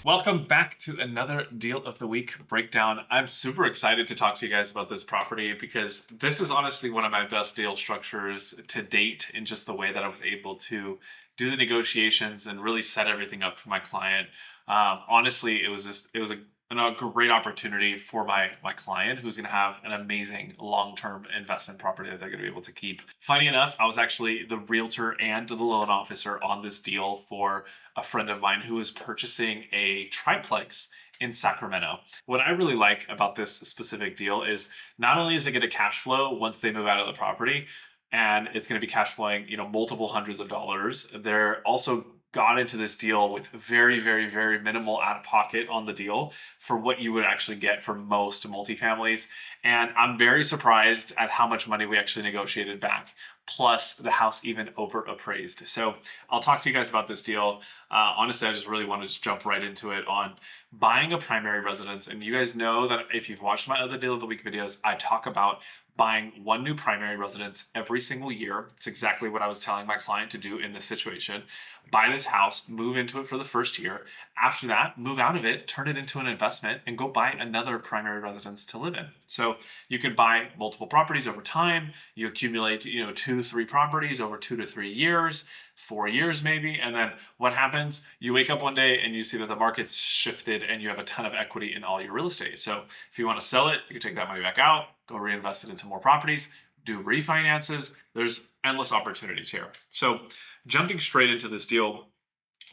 Welcome back to another deal of the week breakdown. I'm super excited to talk to you guys about this property because this is honestly one of my best deal structures to date in just the way that I was able to do the negotiations and really set everything up for my client. Honestly, it was a great opportunity for my client who's going to have an amazing long-term investment property that they're going to be able to keep. Funny enough, I was actually the realtor and the loan officer on this deal for a friend of mine who is purchasing a triplex in Sacramento. What I really like about this specific deal is not only is it going to cash flow once they move out of the property, and it's going to be cash flowing, multiple hundreds of dollars. They're also got into this deal with very, very, very minimal out of pocket on the deal for what you would actually get for most multifamilies. And I'm very surprised at how much money we actually negotiated back. Plus, the house even over appraised. So, I'll talk to you guys about this deal. Honestly, I just really want to just jump right into it on buying a primary residence. And you guys know that if you've watched my other deal of the week videos, I talk about buying one new primary residence every single year. It's exactly what I was telling my client to do in this situation. Buy this house, move into it for the first year. After that, move out of it, turn it into an investment, and go buy another primary residence to live in. So you can buy multiple properties over time. You accumulate, 2, 3 properties over 2 to 3 years, 4 years maybe. And then what happens? You wake up one day and you see that the market's shifted and you have a ton of equity in all your real estate. So if you want to sell it, you can take that money back out, go reinvest it into more properties, do refinances. There's endless opportunities here. So jumping straight into this deal,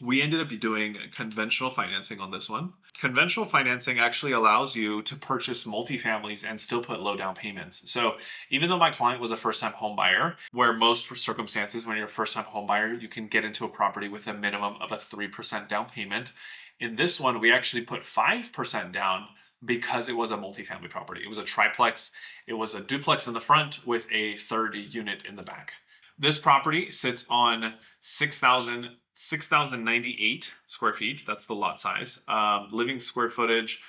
we ended up doing conventional financing on this one. Conventional financing actually allows you to purchase multifamilies and still put low down payments. So even though my client was a first-time home buyer, where most circumstances when you're a first-time home buyer, you can get into a property with a minimum of a 3% down payment. In this one, we actually put 5% down because it was a multifamily property. It was a triplex. It was a duplex in the front with a third unit in the back. This property sits on 6,098 square feet. That's the lot size. Living square footage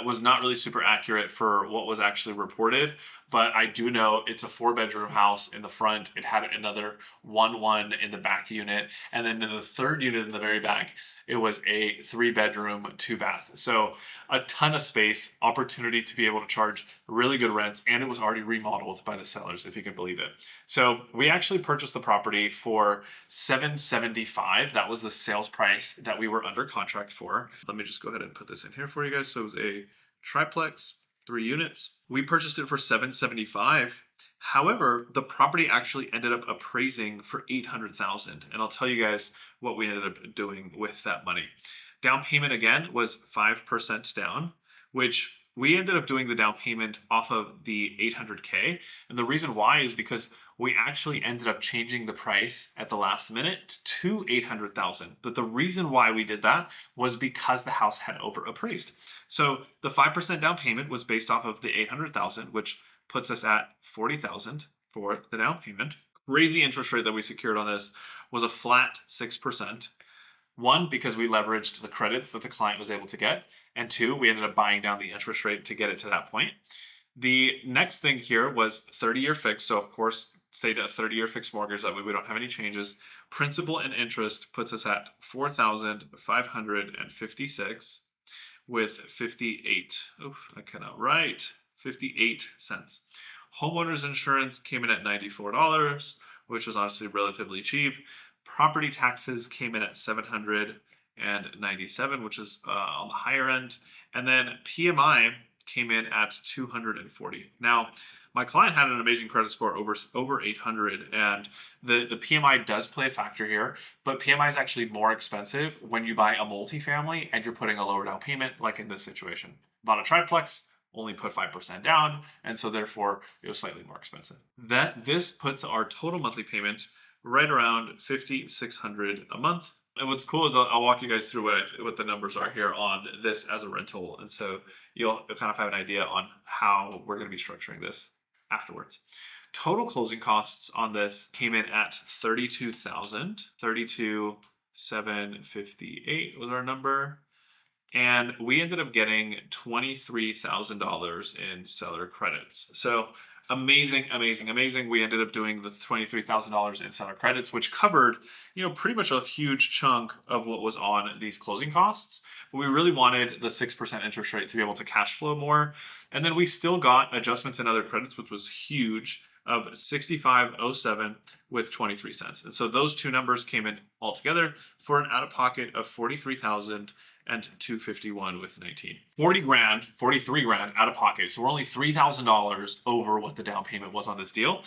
was not really super accurate for what was actually reported, but I do know it's a 4-bedroom house in the front. It had another 1 in the back unit. And then in the third unit in the very back, it was a 3-bedroom, 2-bath. So a ton of space, opportunity to be able to charge really good rents, and it was already remodeled by the sellers, if you can believe it. So we actually purchased the property for $775. That was the sales price that we were under contract for. Let me just go ahead and put this in here for you guys. So it was a triplex, 3 units. We purchased it for $775. However, the property actually ended up appraising for $800,000, and I'll tell you guys what we ended up doing with that money. Down payment again was 5% down, which we ended up doing the down payment off of the 800K. And the reason why is because we actually ended up changing the price at the last minute to 800,000. But the reason why we did that was because the house had over appraised. So the 5% down payment was based off of the 800,000, which puts us at 40,000 for the down payment. Crazy interest rate that we secured on this was a flat 6%. One, because we leveraged the credits that the client was able to get. And two, we ended up buying down the interest rate to get it to that point. The next thing here was 30-year fixed. So of course, stayed at a 30-year fixed mortgage. That way we don't have any changes. Principal and interest puts us at $4,556 with 58. Oh, I cannot write. 58 cents. Homeowners insurance came in at $94, which was honestly relatively cheap. Property taxes came in at $797, which is on the higher end. And then PMI came in at 240. Now, my client had an amazing credit score over 800, and the PMI does play a factor here, but PMI is actually more expensive when you buy a multifamily and you're putting a lower down payment, like in this situation. Bought a triplex, only put 5% down, and so therefore it was slightly more expensive. This puts our total monthly payment right around $5,600 a month. And what's cool is I'll walk you guys through what the numbers are here on this as a rental, and so you'll kind of have an idea on how we're going to be structuring this afterwards. Total closing costs on this came in at $32,000. 32,758 was our number. And we ended up getting $23,000 in seller credits. So Amazing, amazing, amazing. We ended up doing the $23,000 in seller credits, which covered, pretty much a huge chunk of what was on these closing costs. But we really wanted the 6% interest rate to be able to cash flow more. And then we still got adjustments and other credits, which was huge, of 6507 with 23 cents. And so those two numbers came in all together for an out of pocket of 43,000 and 251 with 19. 40 grand, 43 grand out of pocket. So we're only $3,000 over what the down payment was on this deal.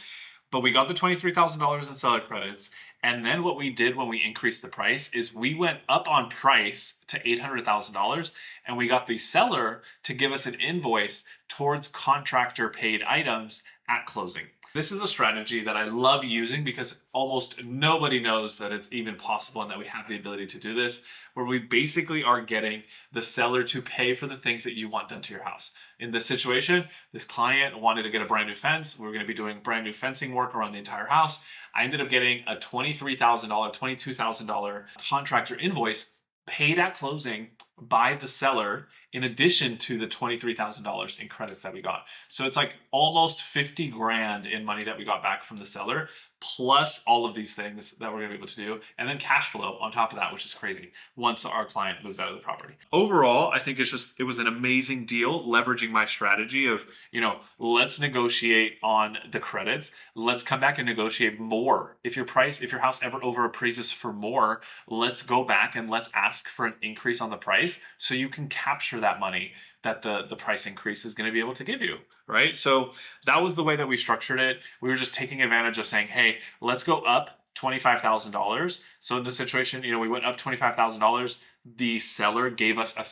But we got the $23,000 in seller credits. And then what we did when we increased the price is we went up on price to $800,000, and we got the seller to give us an invoice towards contractor paid items at closing. This is a strategy that I love using because almost nobody knows that it's even possible and that we have the ability to do this, where we basically are getting the seller to pay for the things that you want done to your house. In this situation, this client wanted to get a brand new fence. We were going to be doing brand new fencing work around the entire house. I ended up getting a $23,000, $22,000 contractor invoice paid at closing by the seller, in addition to the $23,000 in credits that we got. So it's like almost 50 grand in money that we got back from the seller, plus all of these things that we're gonna be able to do, and then cash flow on top of that, which is crazy once our client moves out of the property. Overall, I think it was an amazing deal, leveraging my strategy of, let's negotiate on the credits. Let's come back and negotiate more. If your house ever over appraises for more, let's go back and let's ask for an increase on the price so you can capture that money that the price increase is going to be able to give you, right? So that was the way that we structured it. We were just taking advantage of saying, hey, let's go up $25,000. So in this situation, we went up $25,000. The seller gave us a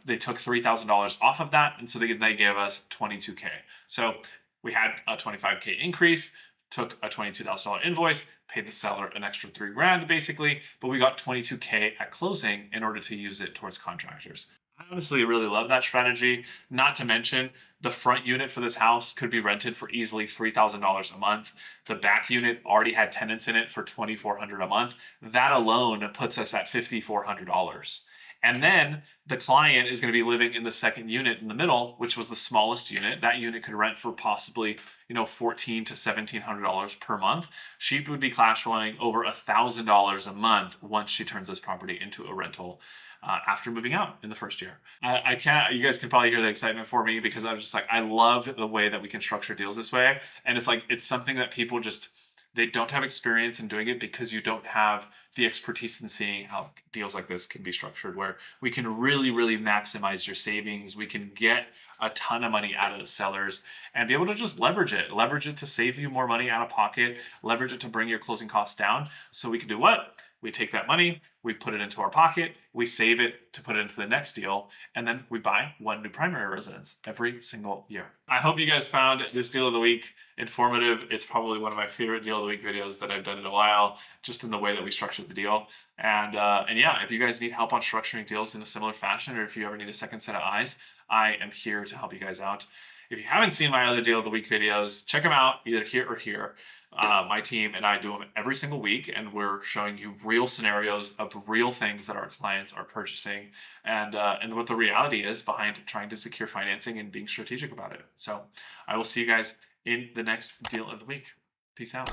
they took $3,000 off of that, and so they gave us $22K. So we had a $25K increase, took a $22,000 invoice, paid the seller an extra $3 grand basically, but we got $22K at closing in order to use it towards contractors. I honestly really love that strategy. Not to mention, the front unit for this house could be rented for easily $3,000 a month. The back unit already had tenants in it for $2,400 a month. That alone puts us at $5,400. And then the client is going to be living in the second unit in the middle, which was the smallest unit. That unit could rent for possibly, $1,400 to $1,700 per month. She would be cash flowing over $1,000 a month once she turns this property into a rental. After moving out in the first year. I can't, you guys can probably hear the excitement for me because I was just like, I love the way that we can structure deals this way. And it's something that people they don't have experience in doing it because you don't have the expertise in seeing how deals like this can be structured, where we can really, really maximize your savings. We can get a ton of money out of the sellers and be able to just leverage it to save you more money out of pocket, leverage it to bring your closing costs down. So we can do what? We take that money, we put it into our pocket, we save it to put it into the next deal, and then we buy one new primary residence every single year. I hope you guys found this deal of the week informative. It's probably one of my favorite deal of the week videos that I've done in a while, just in the way that we structured the deal. And yeah, if you guys need help on structuring deals in a similar fashion, or if you ever need a second set of eyes, I am here to help you guys out. If you haven't seen my other deal of the week videos, check them out either here or here. My team and I do them every single week, and we're showing you real scenarios of real things that our clients are purchasing, and what the reality is behind trying to secure financing and being strategic about it. So I will see you guys in the next deal of the week. Peace out.